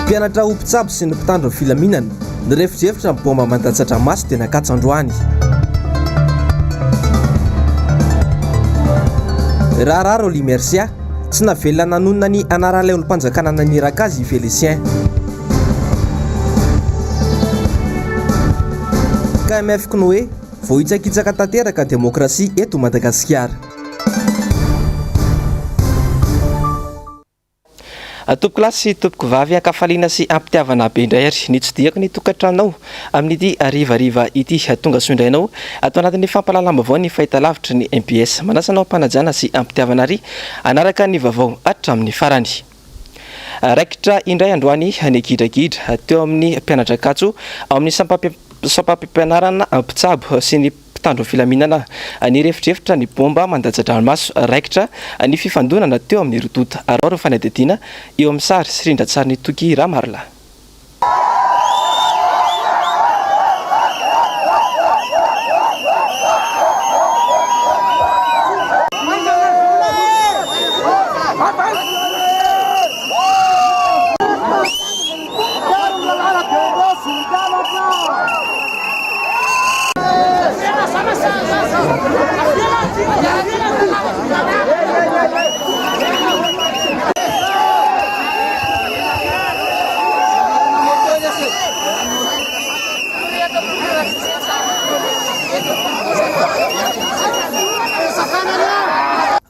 Mpianatra ho mpitsabo sy ny mpitandro ny filaminana ny refitrevitra ny bomba mandatsatra maso tena Katsandroany. Raharaha Roly Mercia tsy navelona nanonona ny anaran'ilay olom-panjakana naniraka azy Félicien. KMF Knoe vao hitsakitsaka tanteraka demokrasia eto Madagasikara. Tompoko lahy sy tompoko vavy ankafaliana sy ampitiavana be indray ary ny tsidihako ny tokantranonao amin'ity rivariva ity tonga soindrainao atao anatin'ny fampalalam-baovao ny fahitalavitra ny MPS manasanao ampanajana sy ampitiavana ary anaraka ny vaovao hatramin'ny farany. Raikitra indray androany ny gidragidra teo amin'ny mpianatra Katso ao amin'ny sampam-pianarana mpitsabo sy ny mpitandro filaminana ny refitrefitra ny bomba mandatsa-dranomaso raikitra ny fifandonana teo amin'ny rotota arao ny fanadidina eo amin'ny sary sy rindra-tsary ny Toky Ramarla.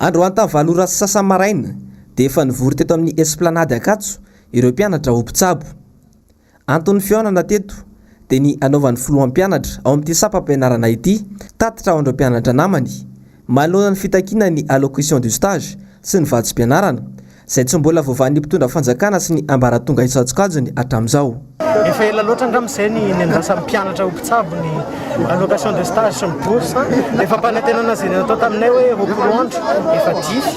Androany tamin'ny valora Sasamaraina dia efa nivory teto amin'ny esplanady Akatso ireo mpianatra ho mpitsabo. Antony fihaonana teto dia ny anaovan'ny filohan'ny mpianatra ao amin'ity sampam-pianarana ity tatitra ao andreo mpianatra namany manoloana ny fitakiana ny allocation du stage sy ny vatsim-pianarana izay tsy mbola voavahan'ny mpitondra fanjakana sy ny ambaratonga hitsatsokajony hatramin'izao. Efa ela loatra andramizay ny andrasan'ny mpianatra ho mpitsabo ny allocation de stage sy ny bourse. Efa mpanantenana azy ireny atao taminay hoe roapolo andro efa dify.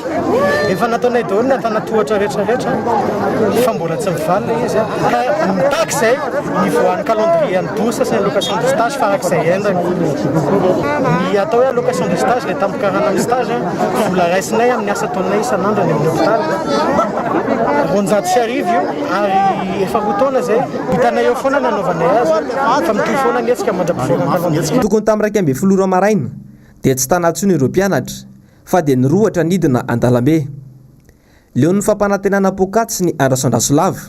Efa nataonay daholo ny atanatohatra rehetrarehetra fa mbola tsy mivalina izy. Ka mitakizay nivoan'ny calendrier ny bourse sy ny allocation de stage farak'izay endaka. Ny atao hoe allocation de stage ilay tampikarana amin'ny stage vola raisinay amin'ny asa taonay isan'andro any amin'ny hôpitaly. Ronjato sy arivo io ary efa roa taona zay hitanay eo foana nanaovanay azy fa mitohy foana ny etsika mandrapivoana. Tokony tamin'ny raika amby folo maraina dia tsy tanatsony ireo mpianatra fa dia nirohatra nidina an-dalambe. Leo ny fampanantenana pokaty sy ny andrason-draso lava.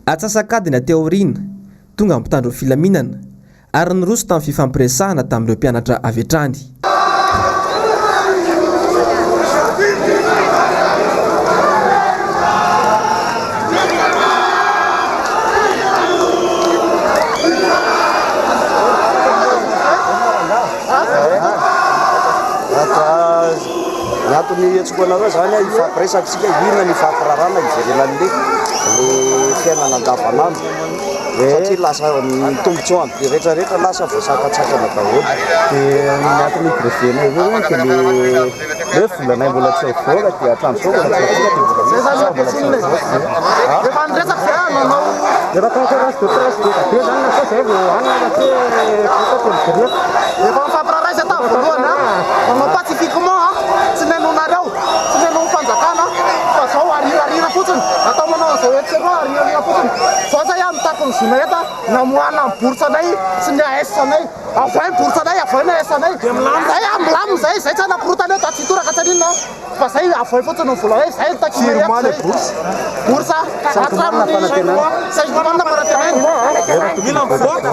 Atsasakadina teo aoriana tonga mpitandro filaminana ary nyroso tamin'ny fifampiresahana tamin'ireo mpianatra avy hatrany. Antony antsokonareo zany ifampiresakitsika inona ny fampirarana iverenan'le fiainana andavanandro satria lasa tombontsoa be rehetrarehetra lasa voasakatsakana daholo. Dia antony grevena io dia le volanay mbola tsy vola dia hatramin'izao mbola tsy manao pacifiquement tsy nenonareo tsy neno fanjakana fa zao arirarira fotsiny atao manao an'izao etsero arirarira fotsiny zao zay a mitako ny zineta namoana ny borsanay sy ny aesanay avay ny borsanay avay ny aesanay zay a milaminy zay zay tsy anaporotany eo da tsy hitoraka tsaninona fa zay avay fotsiny ny vola hoe zay takimae borsa atramin'ny saizomana fanatenay mila mivoaka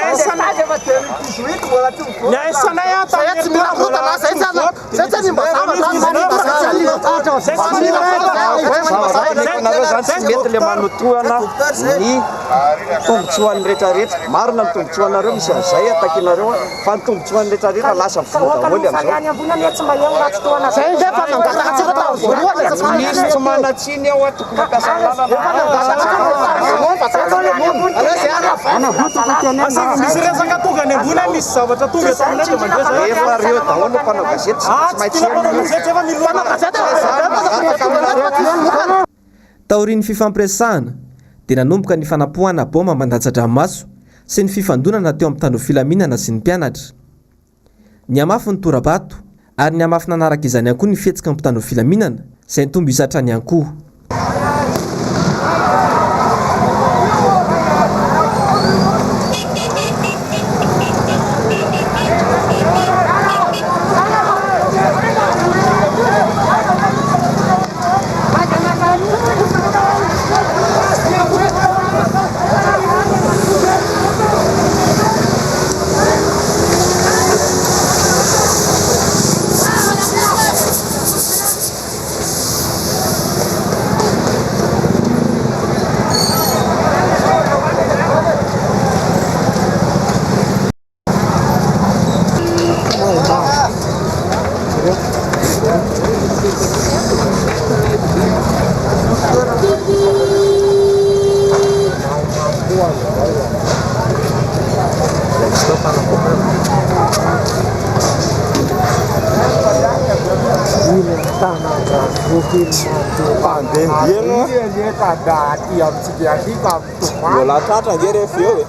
aesanay tsy mila porotana zay tsy nimba mety le manotoana ny tombotsoan'ny rehetrarehetra marina ny tombotsoanareo misy an'izay atakinareo fa ny tombotsoan'ny rehetrarehetra lasa mivodaholy am'izao tsy manatsiny ao atoko mampiasa misy resaka tonga ny ambony misy zavatra tonga efa reo daholo mpanao gazety tsy taorian'ny fifampiresahana dia nanomboka ny fanampohana boma mandatsa-dranomaso sy ny fifandonana teo amin'ny tandro filaminana sy ny mpianatra ny amafy ny torabato ary ny amafy nanaraka izany ihany koa ny fihetsika ny mpitandro filaminana izay nitombo isatrany ihany koa mbola tratra nge rehefa eo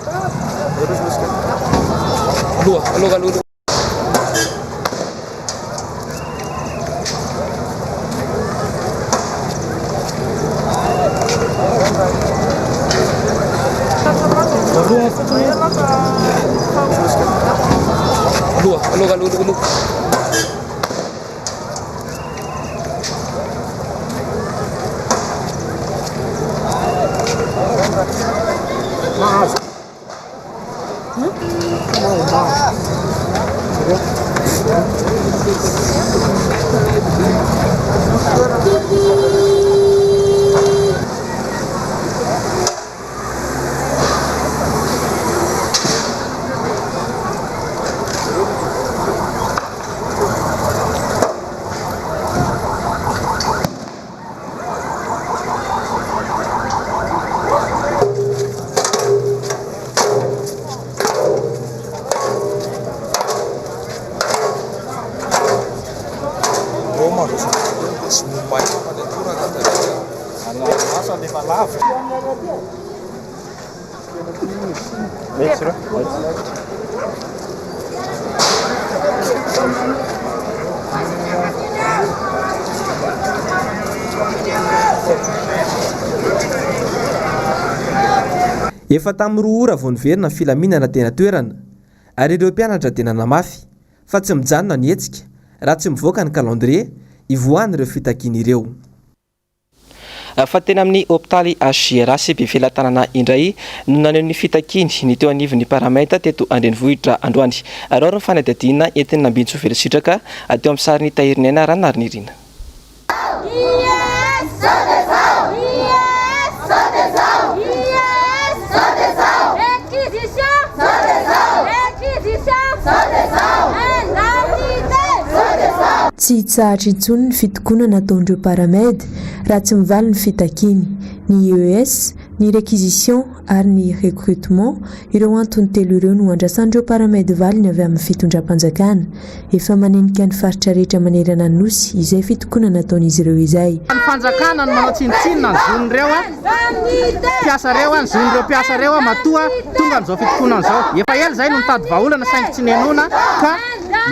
efa tamin'ny roa ora vao niverina ny filaminana tena toerana ary ireo mpianatra dia nanamafy fa tsy mijanona ny hetsika raha tsy mivoaka ny calendrier ivoahany ireo fitakiana ireo fa tena amin'ny hôpitaly HGRAC Beveelatanana indray no naneho ny fitakiny ny teo anivon'ny paramètre teto Andrenivohitra androany ary ny fanadihadiana entin'ny Nambintsoa Sitraka teo amin'ny sarin'ny Tahirinaina Ranarina. Tsy hitsahatra intsony ny fitokonana nataondreo paramedy raha tsy mivaly ny fitakiny ny EES ny réquisition ary ny recrutement ireo antony telo ireo no andrasan'ireo paramède valiny avy amin'ny fitondram-panjakana efa manenika ny faritra rehetra manerana ny nosy izay fitokonana nataon'izy ireo izay ny fanjakana no manao tsinitsinina ny zonyreo piasa reo ny zonyreo piasa reo matoa tonga amin'izao fitokonana zao efa ela zay no mitady vaolana saingy tsy nenona ka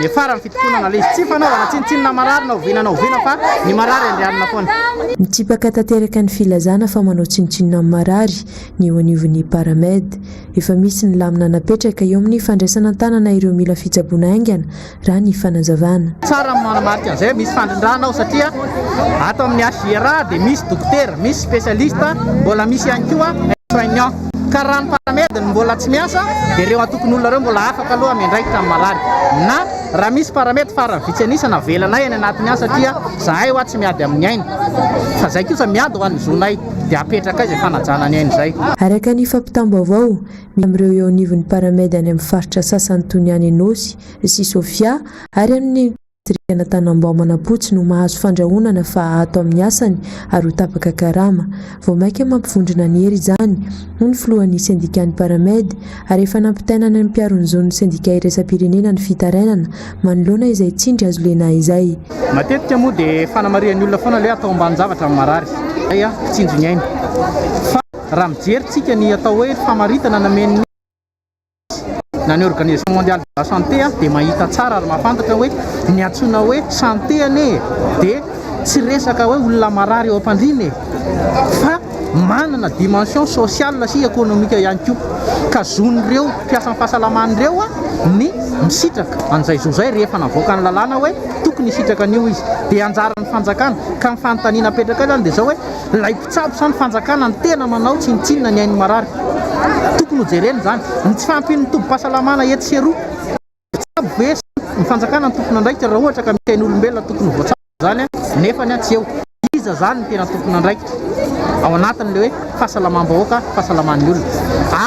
ny farany fitokonana le izy tsy fanaovana tsinitsinina marary na ovinana fa ny marary andrianina foana mitsipaka tanteraka ny filazana fa manao tsinitsinina amin'ny marary ny eo anivon'ny paramède efa misy ny lamina napetraka eo amin'ny fandraisana tanana ireo mila fitsaboana aingana raha ny fanazavana tsara manamarika an'izay misy fandrindrana ao satria ato amin'ny AGRA dia misy dokotera misy spécialiste mbola misy ihany koa soignant ka raha ny paramède mbola tsy miasa dia ireo atokon'olona reo mbola afaka aloha miandraikitra amin'ny marary na raha misy paramède farany vitsanisana velanay any anatiny any satria zahay hoa tsy miady amin'ny ainy fa zay kosa miady ho an'ny zonay dia apetraka izay fanajana ny ainy zay araka ny fampitambo avao amin'ireo eo anivon'ny paramède any amin'ny faritra sasany toy ny any Anosy sy Sofia ary amin'ny distrikana Tanambao Manapotsy no mahazo fandrahonana fa ato amin'ny asany ary ho tapaka karama vao maika mampivondrona ny hery izany ny filohan'ny syndicat-ny paramède ary efa nampitainana ny mpiaron'ny zon'ny syndicat iraisam-pirenena ny fitarainana manoloana izay tsindry azo lena izay matetika moa dia fanamarian'ny olona foana le atao ambany zavatra amin'ny marary ay a tsinjo ny aina fa raha mijeritsika ny atao hoe famaritana namen'ny na ny organisation mondiale de la santé dia mahita tsara ary mahafantatra hoe ny antsoina hoe santé ane dia tsy resaka hoe olona marary eo am-pandriny fa manana dimension sociale sy économique ihany koa ka zon'ireo mpiasa ny fahasalaman'ireo ny misitraka an'izay zo zay rehefa navoaka ny lalàna hoe tokony hisitraka an'io izy dia anjaran'ny fanjakana ka nyfanontaniana apetraka izany dia zao hoe lay mpitsabo sa ny fanjakana ny tena manao tsinitsinina ny ainy marary tokony hojereny zany ny tsy fampiny tobo-pahasalamana eto sy eroa mpitsabo ve ny fanjakana ny tokony andraikitra raha ohatra ka misy ain'olombelona tokony voatsabo zany nefa ny tsy eo iza zany ny tena tokony andraikitra ao anatin'le hoe fahasalamam-bahoaka fahasalaman'ny olona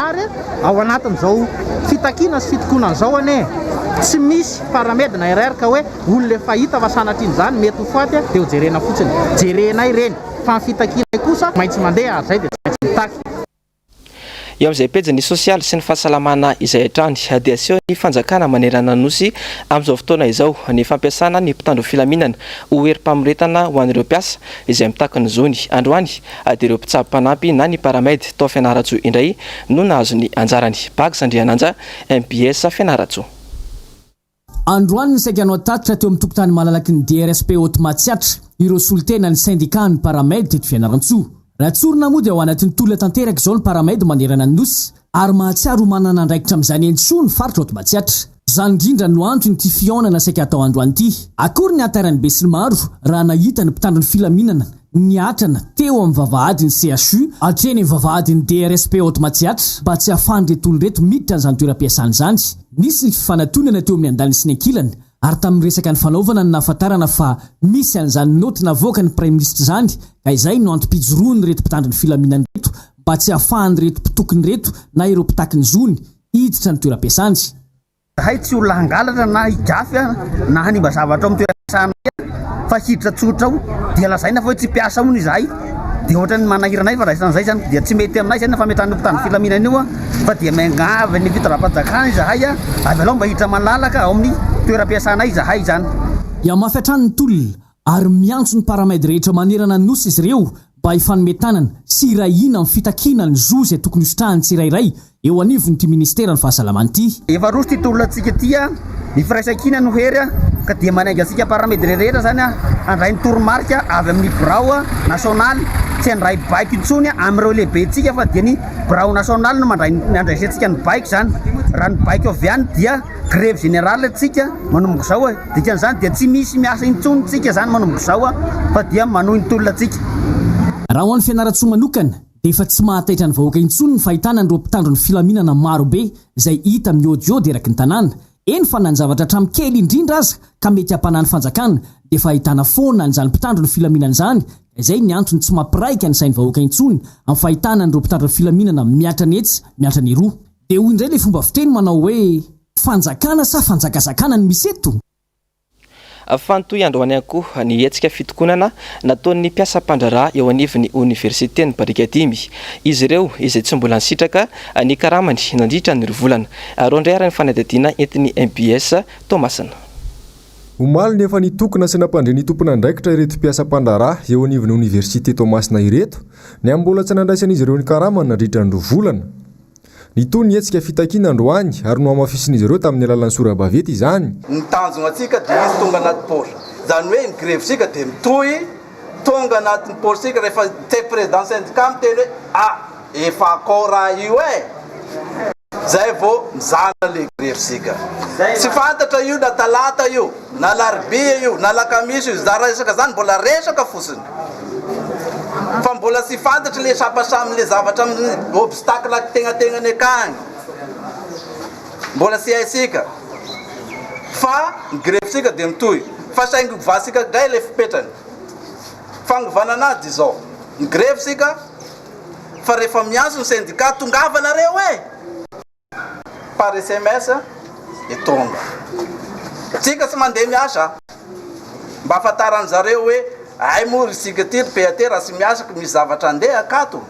ary ao anatin'izao fitakina sy fitokonana zao ane tsy misy paramède na RR ka hoe olona efa hita fa sanatriny zany mety ho faty dia ho jerena fotsiny jerenay reny fa ny fitakinay kosa maintsy mandeha ary zay dia tsy maintsy mitaky eo amin'izay pejy ny sosialy sy ny fahasalamana izay hatrany dia aseho ny fanjakana manerana nosy amin'izao fotoana izao ny fampiasana ny mpitandro filaminana ho herim-pamoretana ho an'ireo mpiasa izay mitaka ny zony androany dia ireo mpitsabo mpanampy na ny paramède tao Fianaratsoa indray no nahazo ny anjarany bagy Sandriananja MPS Fianaratsoa androany ny saika anao tatitra teo amin'ny tokotany malalaky ny DRSP Haute-Matsiatra ireo solitena ny syndicat ny paramède teto Fianaratsoa ratsorina moa dia ao anatin'ny tolona tanteraka izao ny paramède manerana ny nosy ary mahatsiaro manana andraikitra amin'izany entsoa ny faritra Haute-Matsiatra zany indrindra no antony ty fiaonana saika atao androany ity akory ny atarany be sy ny maro raha nahita ny mpitandro ny filaminana niatrana teo amin'ny vavahadin'ny CHU atreny ny vavahadin'ny DRSP Haute-Matsiatra mba tsy hafan'ny retolo reto miditra n'izany toeram-piasana izany nisy ny fifanantonana teo amin'ny andaliny sy ny ankilany ary tamin'ny resaka ny fanaovana ny nahafantarana fa misy an'izany noty navoaka ny Prime Ministre zany ka izay no antom-pijoroany reto mpitandro ny filaminany reto mba tsy hafahan'ny reto mpitokony reto na ireo mpitaky ny zony hiditra ny toeram-piasany hay tsy olona hangalatra na higafy na hanimba zavatra ao amin'ny toeram-piasana fa hiditra tsotra ao dia lazaina fa hoe tsy piasa hono izahay dia ohatrany manahiranay fa raisan'izay zany dia tsy mety aminay zany fa metran'ny mpitandro filaminana io fa dia mangavy ny fitondram-panjakana izahay avy alao mba hiditra malalaka ao amin'ny toeram-piasanay izahay zany ia mafiatrany ny tolona ary miantso ny paramède rehetra manerana ny nosy izy ireo mba hifanometanana sy irahina amin'ny fitakina ny zozy tokony hosotrahany tsirairay eo anivony ty ministera ny fahasalamana ity efa roso ty tolonatsika tia ny firaisan-kina no hery ka dia manainga antsika paramède rehetra zany andray ny toromarika avy amin'ny birao nasionaly tsy andray baiko intsony amin'ireo lehibentsika fa dia ny birao nasionaly no andraisantsika ny baiko zany raha ny baiko avy any dia grève générale tsika manomboka zao dikan'izany dia tsy misy miasa intsony tsika zany manomboka zao fa dia manohy ny tolonantsika raha ho an'ny Fianaratsoa manokana dia efa tsy mahataitra ny vahoaka intsony ny fahitana ireo mpitandro ny filaminana marobe izay hita miôdio dia eraky ny tanàna eny fa nanjavatra hatramikely indrindra aza ka mety hampanany fanjakana dia fahitana foana an'izany mpitandro ny filaminana izany izay ny antony tsy mampiraika ny sainy vahoaka intsony amin'ny fahitana ireo mpitandro ny filaminana miatra ny etsy miatra ny roa dia hoy indray ilay fomba fiteny manao hoe fanjakana sa fanjakazakana ny misy eto Fantoy androany koa ny hetsika fitokonana nataon'ny mpiasa mpandraraha eo anivon'ny Universitény Barikadimy. Izy ireo izay tsy mbola nisitraka ny karamany nandritra ny volana. Rondray ny fanadihadiana entin'ny MPS Thomasana. Omaly nefa nitokona sy nampandre ny tompona andraikitra ireto mpiasa mpandraraha eo anivon'ny Université Thomasina ireto, ny ambola tsy nandraisan'izy ireo ny karamany nandritra ny volana. Nitony ny hetsika fitakina androany ary no amafisin'izy ireo tamin'ny alalan'ny sora-bavety izany. Ny tanjona atsika dia izy tonga anaty poche. Zany hoe ny grevesika dia mitohy tonga anatin'ny poche-sika rehefa te président syndicat miteny hoe efa akora io zay vao mizana le grevesika. Tsy fantatra io na talata io, na larobia io, na lakamisy io, za resaka zany mbola resaka fosiny. Fa mbola tsy fantatra le sapasamy le zavatra amin'ny obstacle tegnategnany akagny. Mbola tsy haisika. Fa ny grevesika dia mitohy. Fa saingy vasika dray le fipetrany. Fagnovana anazy zao. Ny grevesika fa rehefa miantso ny syndicat tongavanareo par SMS tonga. Tsika tsy mandeha miasa. Mba afantaran zareo hoe ay mo risika ty PAT raha sy miasa misy zavatra andeha akato.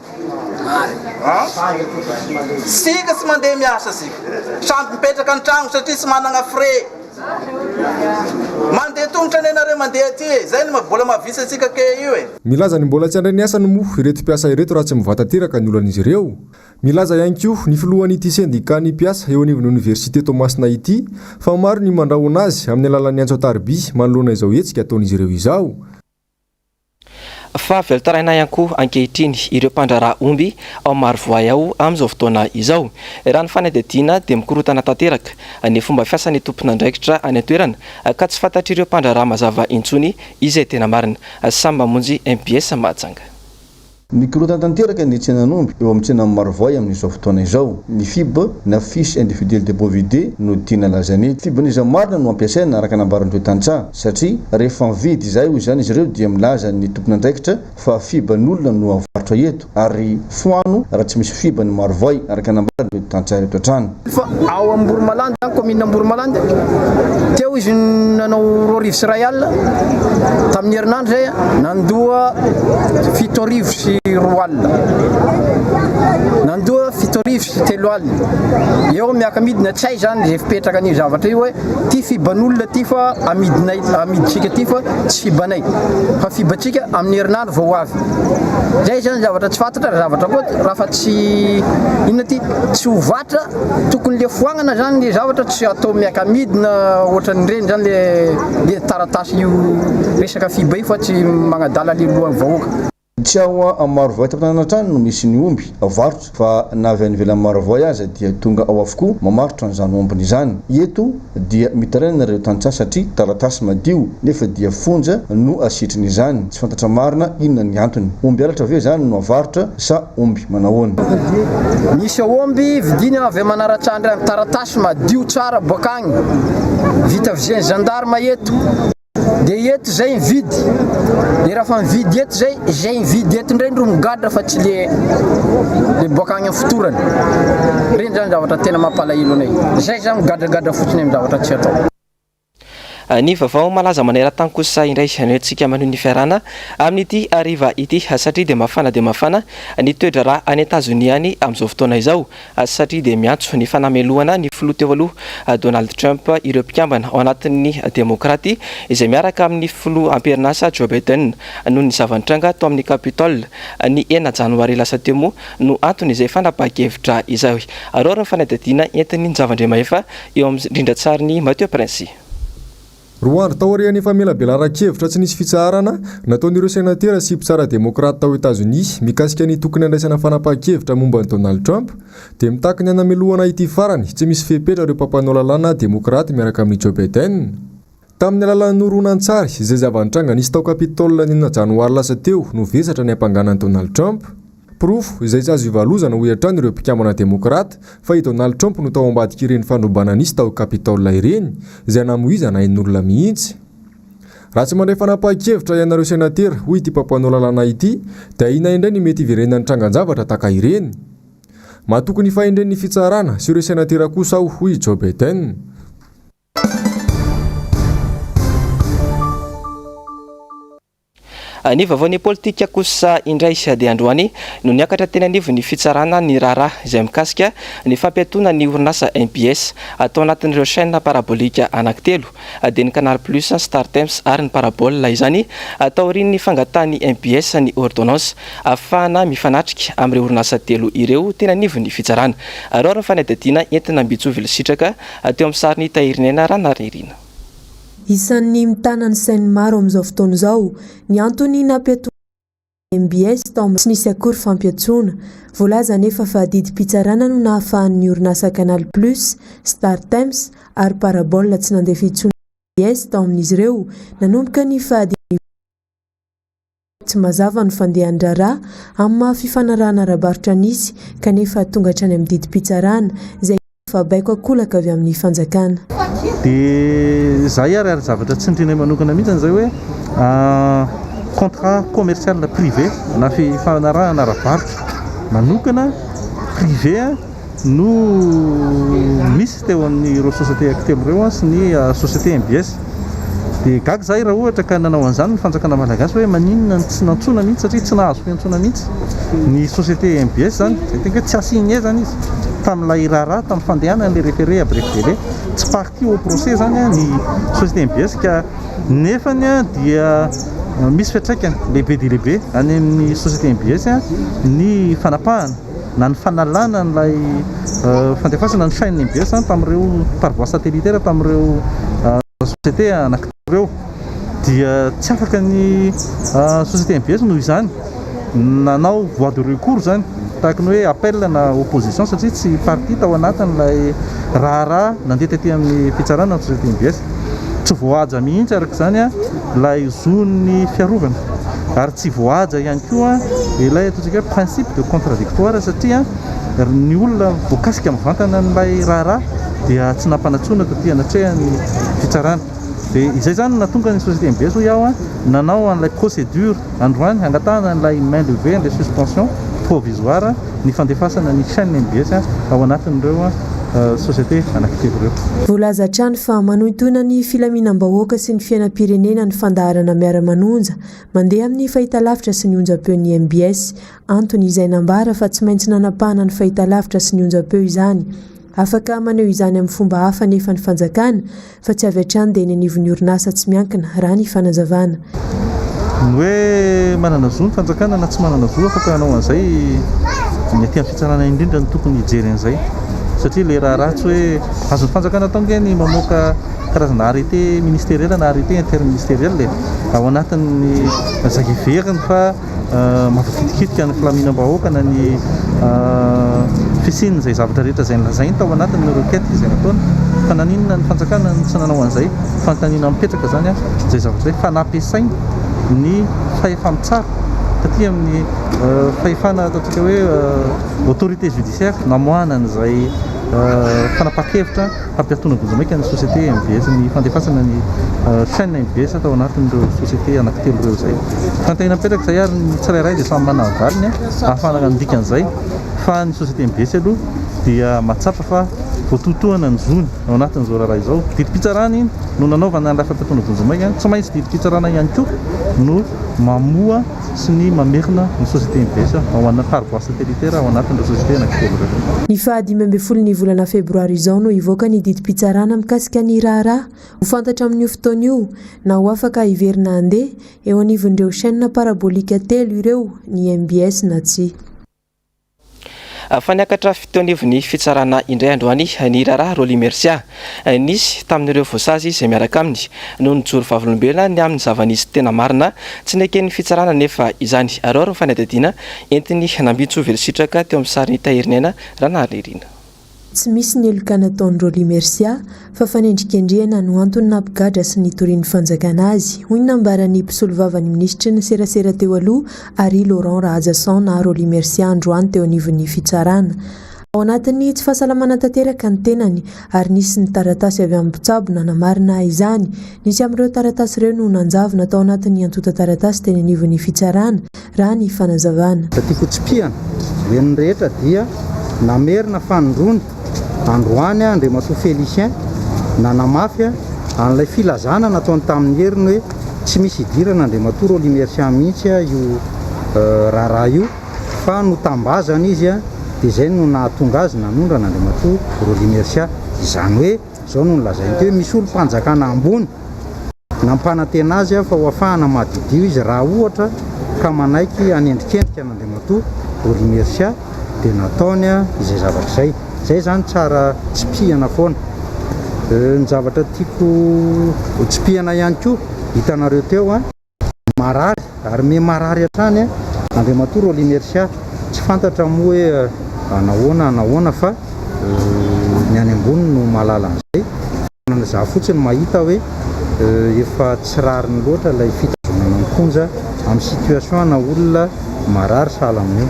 Sika tsy mandeha miasa sika. Samby mipetraka an-tragno satria tsy manana frais. Mandeha tongotra nenareo mandeha aty zay ny mbola mavisa atsika ke io Milaza ny mbola tsy andray ny asany moa ireto mpiasa ireto raha tsy mivatateraka ny olan'izy ireo. Milaza ihany koa ny filohan'ity sendika ny mpiasa eo anivon'ny Université Thomasina ity fa maro ny mandrahona azy amin'ny alalan'ny antso atarby manoloana izao hetsika ataon'izy ireo izao. Fa velotaraina ihany koa ankehitriny ireo mpandraraha omby ao Marovoay ao amin'izao fotoana izao. Raha ny fanadihadiana dia mikorotana tanteraka ny fomba fiasan'ny tompon'andraikitra any an-toerana ka tsy fantatr' ireo mpandraraha mazava intsony izay tena marina. Samy mamonjy MPS Mahajanga. Mikorotana tanteraka ny tsenan'omby eo amin'ny tsena Marovoay amin'izao fotoana izao. Ny FIB na fiche individuelle de bovidé no tiana lazany. FIB niza marina no ampiasaina araka nambaran'ireo tantsaha satria rehefa mividy izay hoy izany izy ireo dia milaza ny tompon'andraikitra fa FIB n'olona no avarotra eto ary foano raha tsy misy FIB ny Marovoay araka nambaran'ireo tantsaha eto an-trano. Fa ao Ambourimalande, commune Ambourimalande, teo izy nanao roarivo sy ray alina tamin'ny herinandro zay nandoa fito arivo sy roa alina. Nandoa fito arivo sy telo alina. Eo miaka midina tsy hay zany zay fipetraka ny zavatra io hoe ty fiban'olona ty fa amidinay amiditsika ty fa tsy fibanay. Fa fibatsika amin'ny herinandro vao avy. Zay zany zavatra tsy fantatra zavatra koa raha fa tsy inona ty tsy hovatra tokony le foagnana zany le zavatra tsy atao miaka midina ohatran'ny reny zany le taratasy io resaka fiba io fa tsy magnadala le lohan'ny vahoaka. Tsy ao a Marovoay tampinana no misy ny omby avarotra fa na avy any ivelan'ny Marovoay aza dia tonga ao avokoa mamarotra an'izany ombiny izany. Eto dia mitaraina ireo tantsaha satria taratasy madio nefa dia fonja no asitriny izany. Tsy fantatra marina inona ny antony. Omby alatra ve zany no avarotra sa omby manahoana? Misy omby vidina avy manaratsandra taratasy madio tsara bokagny vita avy gendarme eto. Dia eto zay mividy. Dia raha fa mividy eto zay mividy eto indray no migadra fa tsy le bokagny amin'ny fotorany. Reny zany zavatra tena mampalahelo anay. Zay zany migadragadra fotsiny amin'ny zavatra tsy atao. Ny vaovao malaza maneran-tany kosa indray antsika maneho ny fiarana amin'ity ariva ity satria dia mafana ny toedra raha any États-Unis any amin'izao fotoana izao satria dia miantso ny fanamelohana ny filoha teo aloha Donald Trump ireo mpikambana ao anatin'ny demokraty izay miaraka amin'ny filoha am-perinasa Joe Biden noho ny zavantranga tao amin'ny Capitole ny 9 janoary lasa teo moa no antony izay fanapahan-kevitra izao. Arory ny fanadihadiana entin'ny Zavandriamahefa eo amin'ny rindran-tsarin'ny Matthieu Prince. Roandro taorian'ny famelabelaran-kevitra tsy nisy fitsarana nataon'ireo sénatera sy mpitsara demokrata tao États-Unis mikasika ny tokony andraisana fanapahan-kevitra momba ny Donald Trump dia mitaky ny anamelohana ity farany tsy misy fepetra ireo mpampanao lalàna demokraty miaraka amin'ny Joe Biden. Tamin'ny alalan'ny horonan-tsary izay zavantranga nisy tao Capitole ny 9 janoary lasa teo no vesatra ny ampanganan'i Donald Trump. Profo izay tsy azo ivalozana ho hiatrany ireo mpikambana demokrata fa i Donald Trump no tao ambadika ireny fandrombana nisy tao Capitole ireny izay namoizana hain'olona mihitsy. Raha tsy mandray fanapahan-kevitra ianareo sénatera hoy ity mpampanao lalàna ity dia ina indray ny mety iverenan'ny trangan-javatra taka ireny. Matokony fahendren'ny fitsarana sy ireo sénatera kosa hoy Joe Biden. Ny vaovaon'ny politika kosa indray dia androany no niakatra teny anivo ny fitsarana ny raharaha izay mikasika ny fampiatona ny orinasa MPS atao anatin'ireo chaîne parabolika anankitelo dia ny Canal Plus, Star Times ary ny Parabole izany atao rin'ny fangatahany MPS ny ordonnance afahana mifanatrika amin'ireo orinasa telo ireo teny anivo ny fitsarana. Ary ny fanadihadiana entina Mbitsovily sitraka teo amin'ny sariny Tahirinena Ranaririna. Isan'ny mitana ny sainy maro amin'izao fotoana izao ny antony nampiatoana MBS tao tsy nisy akory fampiatsoana. Voalaza nefa fa didim-pitsarana no nahafahan'ny orinasa Canal Plus, Star Times ary Parabole tsy nandeha fitsoana MBS tao amin'izy ireo nanomboka ny tsy mazava ny fandehan-draharaha amin'ny maha-fifanarahana ara-barotra nisy kanefa tonga hatrany amin'ny didim-pitsarana izay fa baiko akolaka avy amin'ny fanjakana. Dia zay ary zavatra tsy niteny manokana mihitsy zay hoe contrat commercial privé na fifanarahana ara-barotra manokana privé no misy teo amin'ireo société telo ireo sy ny société MBS. Dia gaga zay raha ohatra ka nanao an'izany ny fanjakana malagasy hoe maninona tsy nantsona mihitsy satria tsy nahazo fiantsona mihitsy ny société MBS zany tenga tsy asigné zany izy tamin'ilay raharaha tamin'ny fandehanana le référé à bref délai tsy parti au procès zany ny société MBS ka nefany dia misy fiantraikany lehibe dia lehibe any amin'ny société MBS ny fanapahana na ny fanalana n'ilay fandefasana ny chaîne MBS tamin'ireo par voie satellitaire tamin'ireo société anankireo dia tsy afaka ny société MBS noho izany nanao voie de recours zany tahaka ny hoe appel na opposition satria tsy parti tao anatin'ilay raharaha nandeha tetỳ amin'ny fitsarana ny société MBS. Tsy voahaja mihitsy araka izany ilay zon'ny fiarovana ary tsy voahaja ihany koa ilay ataontsika principe de contradictoire satria ny olona voakasika mivantana n'ilay raharaha dia tsy nampanatsoana tatỳ anatrehan'ny fitsarana. Dia izay zany natonga ny société MBS hoe iaho nanao an'ilay procédure androany hangatahana n'ilay main levée an'ilay suspension provisoire ny fandefasana ny chaîne MBS ao anatin'ireo société anankitelo ireo. Voalaza hatrany fa manohitona ny filaminam-bahoaka sy ny fiainam-pirenena ny fandaharana miara-manonja mandeha amin'ny fahitalavitra sy ny onjam-peon'ny MBS. Antony izay nambara fa tsy maintsy nanapahana ny fahitalavitra sy ny onjam-peo izany. Afaka maneho izany amin'ny fomba hafa nefa ny fanjakana fa tsy avy hatrany dia ny anivon'ny orinasa tsy miankina raha ny fanazavana. Ny hoe manana zo ny fanjakana na tsy manana zo afaka hanao an'izay ny aty amin'ny fitsarana indrindra ny tokony hijery an'izay satria le raha ratsy hoe azon'ny fanjakana taonge ny mamoaka karazana arrêté ministériel na arrêté interministériel ao anatin'ny zageveriny fa mahafikitika ny filaminam-bahoaka na ny fisininy izay zavatra rehetra izay nilazainy tao anatin'ny requête izay nataony fa naninona ny fanjakana tsy nanao an'izay fanontaniana mipetraka zany izay zavatra hoe fanampiasainy ny fahefa-mitsara tatỳ amin'ny fahefana ataontsika hoe autorité judiciaire namoana an'izay fanapa-kevitra hampiatona gozamaika ny société MBS ny fandefasana ny chaîne MBS atao anatin'ireo société anankitelo ireo zay. Fanontaniana mipetraka izay ary ny tsirairay dia samy manana ny valiny ahafahana mandika an'izay fa ny société MBS aloha dia matsapa fa voatotohana ny zony ao anatin'izao raharaha izao. Didim-pitsarana iny no nanaovana an'ilay fampiatona gozamaika tsy maintsy didim-pitsarana ihany koa no mamoa sy ny mamerina ny société MBS ao anaty par voie satellitaire ao anatin'ireo société anankitelo ireo. Ny 25 ny volana febroary izao no ivoaka ny didim-pitsarana mikasika ny raharaha ho fantatra amin'io fotoana io na ho afaka hiverina andeha eo anivon'ireo chaîne parabolika telo ireo ny MBS na tsy. Fa niakatra fitoanivon'ny fitsarana indray androany ny raharaha Roly Mercia nisy tamin'ireo voasazy izay miaraka aminy no nijoro vavolombelona ny amin'ny zava-nisy tena marina tsy neken'ny fitsarana nefa izany. Ary ny fanadihadiana entiny Mbitsovily sitraka teo amin'ny sariny Tahirinena Ranaririna. Tsy misy ny elokana ataon'ny Roly Mercia fa fanendrikendrehana no antony nampigadra sy nitorian'ny fanjakana azy. Hoy nambaran'ny mpisolo vavany minisitry ny serasera teo aloha ary Laurent Rahajasan na Roly Mercia androany teo anivon'ny fitsarana. Ao anatin'ny tsy fahasalamana tanteraka ny tenany ary nisy ny taratasy avy amin'ny mpitsabo nanamarina izany. Nisy amin'ireo taratasy ireo no nanjavona tao anatin'ny antota taratasy teny anivon'ny fitsarana raha ny fanazavana. Tiako tsipiana ny rehetra dia namerina fanondrony androany Andriamatoa Félicien nanamafy an'ilay filazana nataony tamin'ny heriny hoe tsy misy idirana Andriamatoa Rolimercia mihitsy io raharaha io fa no tambazana izy dia zay no nahatonga azy nanondrana Andriamatoa Rolimercia. Izany hoe zao no nolazainy teo hoe misy olo mpanjakana ambony nampanantena azy fa ho afahana mahadidio izy raha ohatra ka manaiky anendrikendrika an'Andriamatoa Rolimercia dia nataony izay zavatra izay. Zay zany tsara tsipihana foana. Ny zavatra tiako tsipihana ihany koa hitanareo teo marary ary me marary hatrany Andriamatoa Rolimercia. Tsy fantatra moa hoe anahoana fa ny any ambony no mahalala an'izay. Za fotsiny mahita hoe efa tsy rariny loatra ilay fitazonana amponja amin'ny situation na olona marary sahala amin'io.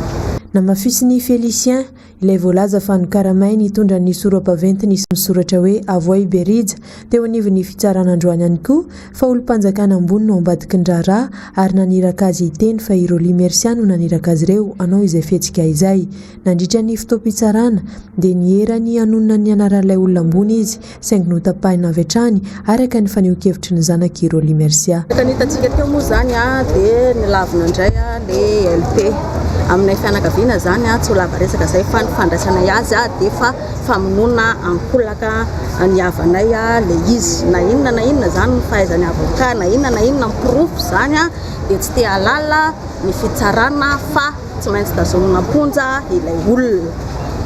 Namafisiny Félicien ilay voalaza fa nokaramay nitondra ny soro-baventy nisy misoratra hoe Avoy Berija teo anivon'ny fitsarana androany ihany koa fa olo-mpanjakana ambony no ambadiky ny raharaha ary naniraka azy hiteny fa i Rolimercia no naniraka azy ireo anao izay fihetsika izay. Nandritra ny fotoam-pitsarana dia nierany hanonona ny anaran'ilay olona ambony izy saingy notapahina avy hatrany araka ny faneho-kevitry ny zanaky Rolimercia. Hitantsika teo moa zany dia nilavina indray le LP aminay fianakaviana zany tsy ho lava resaka zay fa fandraisanay azy dia fa famonona ankolaka ny havanay le izy na inona zany fahaizany avoka na inona proof zany dia tsy te halala ny fitsarana fa tsy maintsy tazomina ponja ilay olona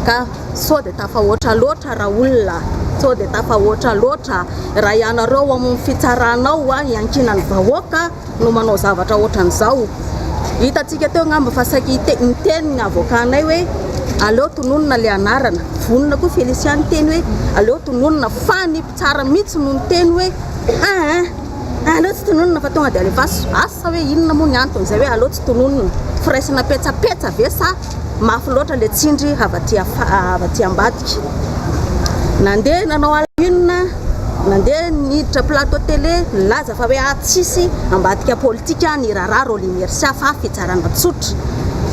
ka sao dia tafahoatra loatra raha olona sao dia tafahoatra loatra raha ianareo amin'ny fitsaranao iankinany vahoaka no manao zavatra ohatran'izao. Hitantsika teo ngamba fa saky niteny ny avokanay hoe aleo tononona le anarana vonona koa Félicien teny hoe aleo tononona fa ny mpitsara mihitsy no niteny hoe aleo tsy tononona fa tonga dia alefaso asa hoe inona moa ny antony zay hoe aleo tsy tononona firaisana petsapetsa ve sa mafy loatra le tsindry avaty ambadika. Nandeha nanao alina nandeha niditra plateau télé laza fa hoe tsisy ambadika politika ny raharaha Rolimercia fa fitsarana tsotra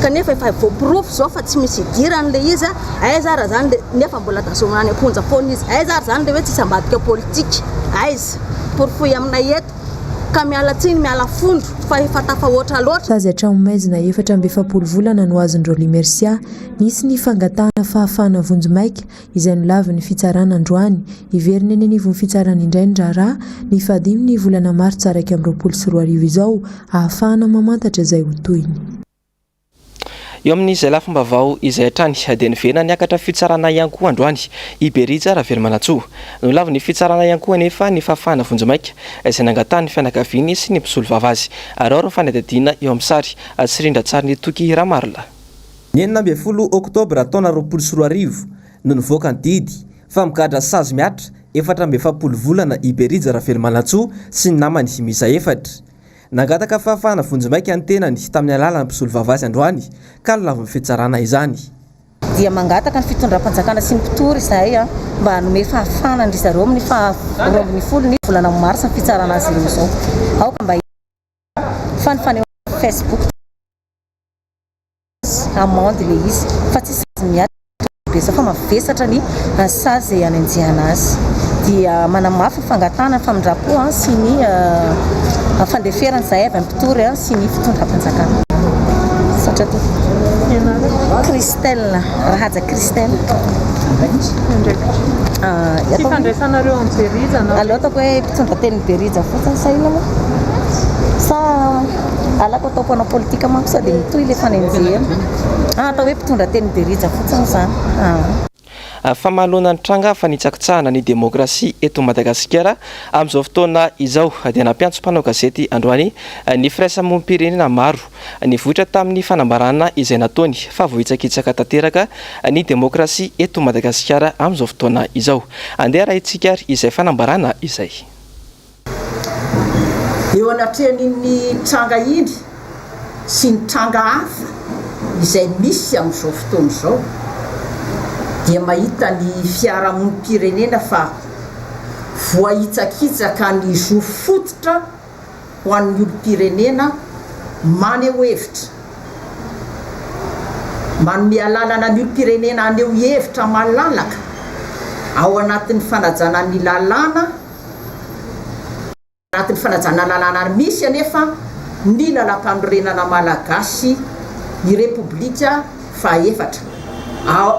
kanefa efa voaprofo zao fa tsy misy idirany le izy aiza raha zany nefa mbola tazomina any amponja foana izy aiza zany le hoe tsisy ambadika politika aiza porfoy aminay eto ka miala tsiny miala fondro fa efa tafahoatra loatra. Sazy hatramo maizina 4 volana no azon'ny Rolimercia nisy ny fangatahana fahafahana vonjomaika izay nilavy ny fitsarana androany iveriny eny anivon'ny fitsarana indray ny raharaha ny 15 volana Martsa 2024 izao ahafahana mamantatra izay ho toyiny. Eo amin'izay lafim-baovao izay hatrany dia niverina niakatra fitsarana ihany koa androany i Berija Ravelomanasoa. Nolava ny fitsarana ihany koa anefa ny fahafahana vonjomaika izay nangatahany fianakaviany sy ny mpisolo vavasy ary ao fanadadiana eo amin'ny sary Sirindra Tsariny Toky Ramarla. Ny 9 Oktobra taona 2024 no nivoaka ny didy fa mikadra sazy miatra 4 volana i Berija Ravelomanasoa sy ny namany misa 4. Nangataka fahafahana vonjomaika ny tenany tamin'ny alalany mpisolo vavasy androany ka lava ny fitsarana izany. Dia mangataka ny fitondram-panjakana sy ny mpitory izahay mba hanome fahafahana ny zareo amin'ny 20 volana Marsa ny fitsarana azy ireo izao. Aoka mba fanifaneho Facebook amande le izy fa tsy sazy miatra fa mavesatra ny sazy izay hanenjehana azy. Dia manamafy fangatana famindra-po sy ny fandeferana zahay avy mpitory sy ny fitondram-panjakana. Satria to Christelle Rahaja Christelle fifandraisanareo amin'ny Berija na aleo ataoko hoe mpitondra teny Berija fotsiny sa inona moa sa alako atao mpanao politika manko sa dia mitoy le fanenjehana atao hoe mpitondra teny Berija fotsiny zany. Famalona ny tranga fa nitsakitsahana ny demokrasia eto Madagasikara amin'izao fotoana izao dia nampiantso mpanao gazety androany ny firaisamonim-pirenena maro ny vohitra tamin'ny fanambarana izay nataony fa vohitsakitsaka tanteraka ny demokrasia eto Madagasikara amin'izao fotoana izao. Andeha raha itsika izay fanambarana izay. Eo anatrehan'ny tranga iny sy ny tranga hafa izay misy amin'izao fotoana izao dia mahita ny fiarahamonim-pirenena fa voahitsakitsaka ny zo fototra ho an'ny olom-pirenena maneho hevitra manome alalana ny olom-pirenena aneho hevitra malalaka ao anatin'ny fanajana ny lalàna anatin'ny fanajana lalàna misy anefa ny lalam-panorenana malagasy ny repoblika faefatra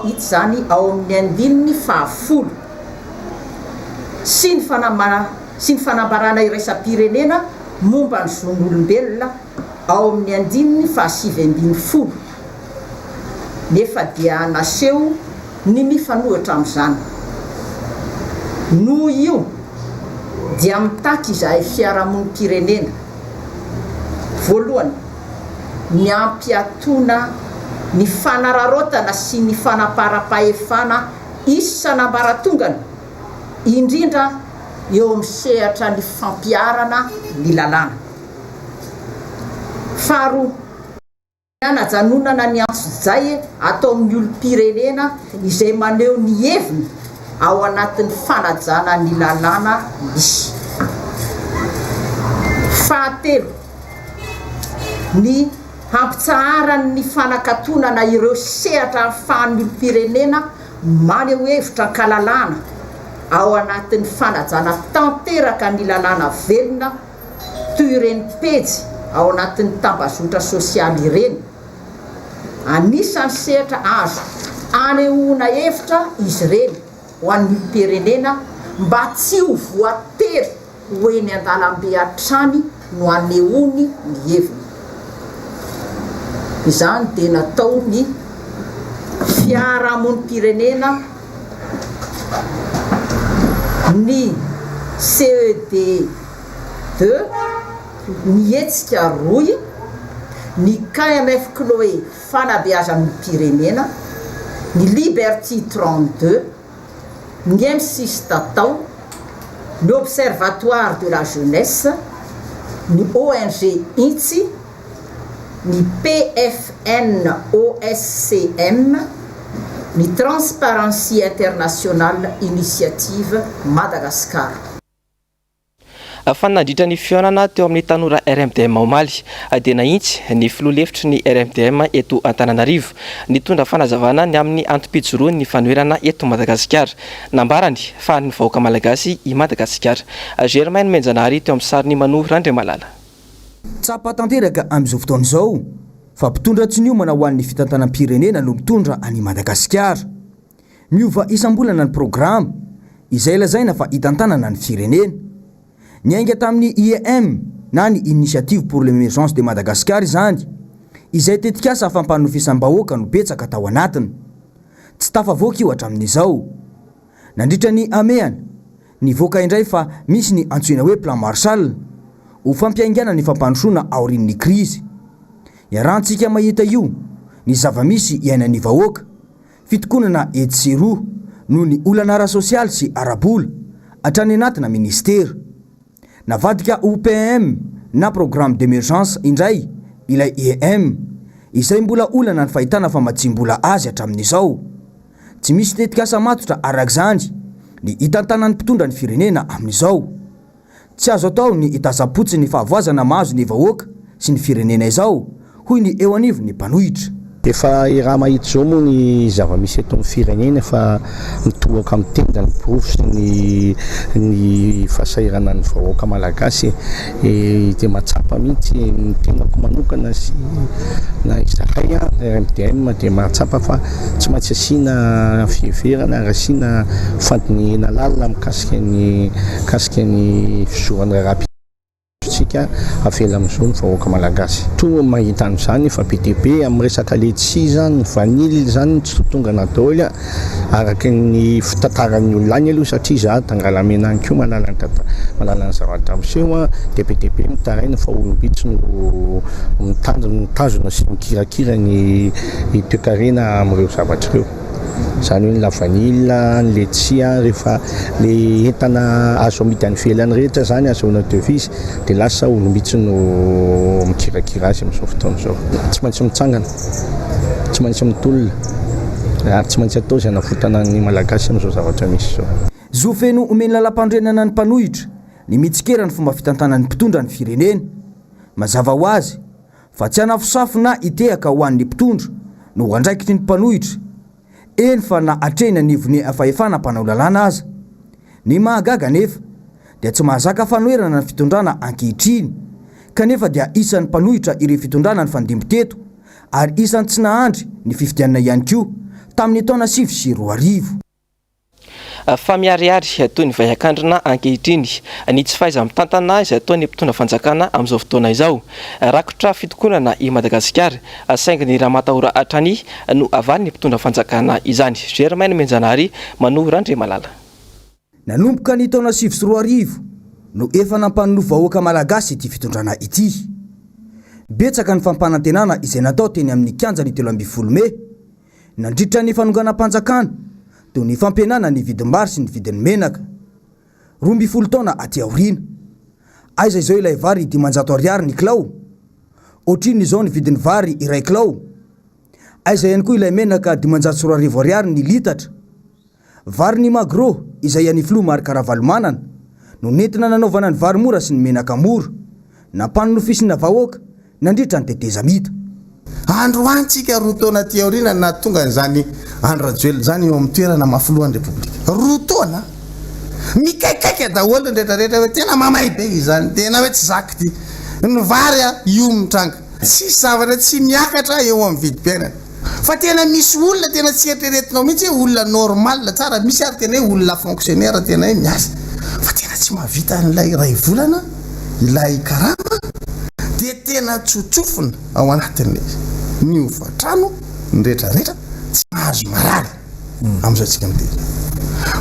ity zany ao amin'ny andininy fahafolo sy ny fanambarana iraisam-pirenena momba ny zon'olombelona ao amin'ny andininy fahasivy-ambinifolo nefa dia naseho ny mifanohitra amin'izany noho io dia mitaky izahay fiarahamonim-pirenena voalohany ny ampiatona ny fanararotana sy ny fanapara-pahefana isanambaratongana indrindra eo amin'ny sehatra ny fampiarana ny lalàna faharoa anajanonana ny antso-jay atao amin'ny olom-pirenena izay maneho ny heviny ao anatin'ny fanajana ny lalàna misy fahatelo ny hampitsaharany ny fanakatonana ireo sehatra ahafahan'ny olom-pirenena maneho hevitra ankalalàna ao anatin'ny fanajana tanteraka ny lalàna velona toy ireny pejy ao anatin'ny tambazotra sosialy ireny anisan'ny sehatra azo anehoana hevitra izy ireny ho an'ny olom-pirenena mba tsy ho voatery ho eny an-dalambe hatrany no anehoany ny heviny izany dia natao ny fiarahamonim-pirenena ny CED2 ny hetsika roy ny KMF Chloé fanabeazan'ny pirenena ny Liberty 32 ny M6 Tatao ny Observatoire de la Jeunesse ny ONG INTSI ny PFN OSCM ny Transparency International Initiative Madagascar. Fanandritra ny fionana teo amin'ny tanora RMDM Omaly dia nahintsy ny filoha-hevitry ny RMDM eto Antananarivo nitondra fanazavana ny amin'ny antopijoroany ny fanoerana eto Madagasikara nambarany fa ny vahoaka malagasy i Madagasikara. Germaine Menjanary teo amin'ny sary ny Manohy Randriamalala. Tsapa tanteraka amin'izao fotoana izao fa mpitondra tsy niomana ho an'ny fitantanam-pirenena no mitondra any Madagasikara. Miova isam-bolana ny programa izay lazaina fa hitantanana ny firenena. Niainga tamin'ny IEM na ny Initiative pour l'émergence de Madagascar izany izay tetikasa fampanofisam-bahoaka no betsaka tao anatiny. Tsy tafavoaka io hatramin'izao. Nandritra ny ameana nivoaka indray fa misy ny antsoina hoe plan Marshall ho fampiaingana ny fampandrosoana aorian'ny krizy. Iarahantsika mahita io ny zava-misy iainan'ny vahoaka fitokonana edy sy roa noho ny olana ara-sosialy sy arabola hatrany anatina ministera. Navadika OPM na programme d'émergence indray ilay IEM izay mbola olana ny fahitana famatsim-bola azy hatramin'izao. Tsy misy tetikasa matotra arak'izany ny hitantanan'ny mpitondra ny firenena amin'izao. Tsy azo atao ny hitasapotsy ny fahavoazana mahazo ny vahoaka sy ny firenena izao hoy ny eo anivo ny mpanohitra. Efa raha mahita zao moa ny zava-misy eto amin'ny firenena fa mitohaka amin'ny tenda ny porofo sy ny fahasairana ny vahoaka malagasy dia mahatsapa mihitsy ny tenako manokana sy na izahay RMDM dia mahatsapa fa tsy maintsy asiana fiheverana ary asiana fandinihana lalina mikasika ny fizoran'ny rahapi tsika afela amin'izao ny vahoaka malagasy. To mahita an'izany fa PTP amin'ny resaka letsia zany, vanily zany tsy tonga natao ela araka ny fitantaran'ny olona any aloha satria za tangalamena any koa malala ny zavatra miseho dia PTP mitaraina fa olombitsy no mitazona sy mikirakira ny toe-karena amin'ireo zavatra ireo. Zany hoe ny lavanila, ny letsia rehefa le entana azo amidy any velany rehetra zany azahoana devise dia lasa olombitsy no mikirakira azy amin'izao fotoana izao. Tsy maintsy mitsangana, tsy maintsy mitolona ary tsy maintsy atao izay hanafotana ny malagasy amin'izao zavatra misy izao. Zo feno omeny lalam-pandrenana ny mpanohitra ny mitsikera ny fomba fitantanan'ny mpitondra ny firenena. Mazava ho azy fa tsy hanafosafo na hitehaka ho an'ny mpitondra no ho andraikitry ny mpanohitra. Eny fa na atrena nivony afahefana mpanao lalàna aza. Ny mahagaga nefa dia tsy mahazaka fanoerana ny fitondrana ankehitriny kanefa dia isan'ny mpanohitra ireo fitondrana ny fandimby teto ary isan'ny tsy nahandry ny fifidianana ihany koa tamin'ny taona 2024 fa miariary toy ny vahiakandrina ankehitriny ny tsy faiza mitantana izay ataony mpitondra fanjakana amin'izao fotoana izao rakotra fitokonana i Madagasikara saingy ny raha matahora hatrany no avany ny mpitondra fanjakana izany. Germaine Menjanary manohy Randre Malala. Nanomboka ny taona 2024 no efa nampanolova vahoaka malagasy ity fitondrana ity. Betsaka ny fampanantenana izay natao teny amin'ny kianja ny 12 Mey nandritra ny fanonganam-panjakana toy ny fampihenana ny vidim-bary sy ny vidin'ny menaka 12 taona aty aoriana. Aiza izao ilay vary 500 ariary ny kilao, ohatriny izao ny vidin'ny vary iray kilao. Aiza ihany koa ilay menaka 520 ariary ny litatra. Vary ny magro izay any flo mary karavalomanana no nentina nanaovana ny vary mora sy ny menaka mora nampanonofisina vahoaka nandritra ny teteza mita. Androantsika roa taona aty aoriana na tonga n'izany Andro Rajoelina zany eo amin'ny toerana mafoloan'ny Repoblika. Roa taona mikaikaiky daholo rehetrarehetra hoe tena mamay be izany, tena hoe tsy zaky ty ny vary io mitranga tsy zavatra tsy miakatra eo amin'ny vidim-piainana fa tena misy olona tena tsy eritreretinao mihitsy hoe olona normal tsara, misy ary tena hoe olona fonctionnaire tena hoe miasa fa tena tsy mahavita n'ilay ray volana ilay karama dia tena tsotsofona ao anatin'le ny ofatrano ny rehetrarehetra tsy mahazo marary amin'izao tsika miteny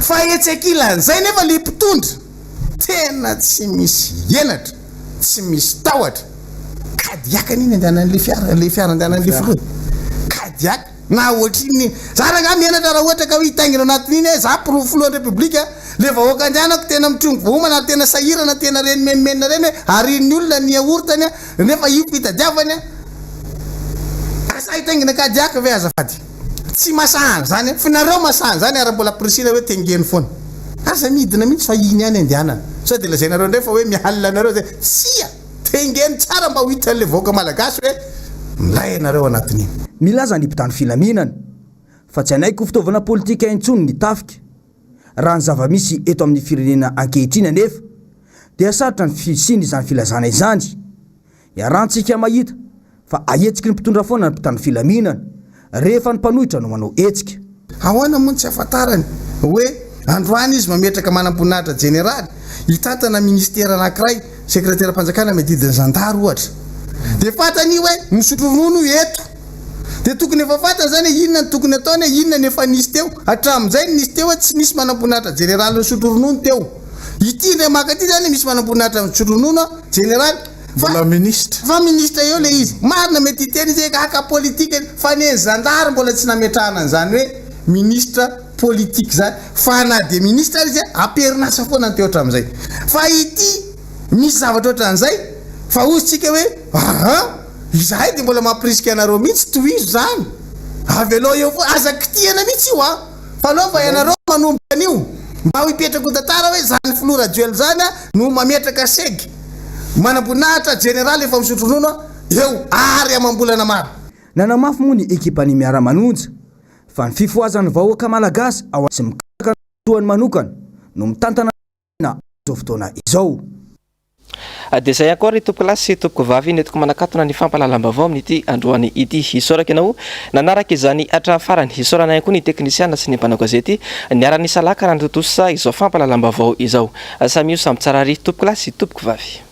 fa etsekilan'izay nefa le mpitondra tena tsy misy henatra tsy misy tahotra kadiakany iny andehanan'le fiara andehanan'le filoha kadiaka na ohatriny zara nga mihenatra raha ohatra ka hoe hitaingina anatin'iny hoe za filohan'ny Repoblika le vahoaka andehanako tena mitrongo vohomana tena sahirana tena reny memenina reny hoe arin'ny olona ny aortany nefa io pitadiavany asa hitaingina kadiaka ve azafady tsy masahany zany finareo masahany zany ary mbola prisina hoe tengeny foana asa midina mihitsy fa iny ihany andehanana sao de lazainareo ndray fa hoe mialina anareo zay sia tengeny tsara mba ho hitan'le vahoaka malagasy hoe milay anareo anatin'iny. Milaza ny mpitandro filaminana fa tsy anaiko fitaovana politika intsony ny tafika raha ny zava-misy eto amin'ny firenena ankehitriny nefa dia sarotra ny fisiny izany filazana izany. Iarahantsika mahita fa ahetsiky ny mpitondra foana ny mpitandro filaminana rehefa ny mpanohitra no manao hetsika. Ahoana moa tsy afantarany hoe androany izy mametraka manam-poninahitra jeneraly hitantana ministera anankiray sekretera mpanjakana medidiny zandary ohatra dia fantany hoe misotro ronono eto dia tokony efa fantany zany inona ny tokony ataony inona ny efa nisy teo hatramin'izay nisy teo hoe tsy nisy manam-poninahitra jeneraly misotro ronono teo ity indray makaty zany misy manam-poninahitra misotro ronono jeneraly fa ministra eo le izy marina mety hiteny izy haka politika fa ny zandary mbola tsy nametrahana an'izany hoe ministra politika zany fa na de ministra izy aperinasa foana ny teo hatramin'izay fa ity misy zavatra ohatran'izay fa ozytsika hoe izahay de mbola mampirisika anareo mihitsy tohizo zany avy aloha eo foa aza kitihana mihitsy io fa aloha ianareo manomboka an'io mba ho hipetraka ho tantara hoe zany filoha Rajoelina zany no mametraka segy manam-poninahitra jeneraly efa misotro ronono eo ary amam-bolana maro. Nanamafy moa ny ekipany miara-manonja fa ny fifoazan'ny vahoaka malagasy ao sy mikaka toany manokana no mitantana na izao fotoana izao. Dia zay akory tompoko lasy sy tompoko vavy netiko manakatona ny fampalalam-baovao amin'ity androany ity hisoraka ianao nanaraka izany hatramin'ny farany hisorana ihany koa ny teknisiana sy ny mpanao gazety niara-ny salaka raha ny totosa izao fampalalam-baovao izao samy io samy tsara ary tompoko lasy sy tompoko vavy.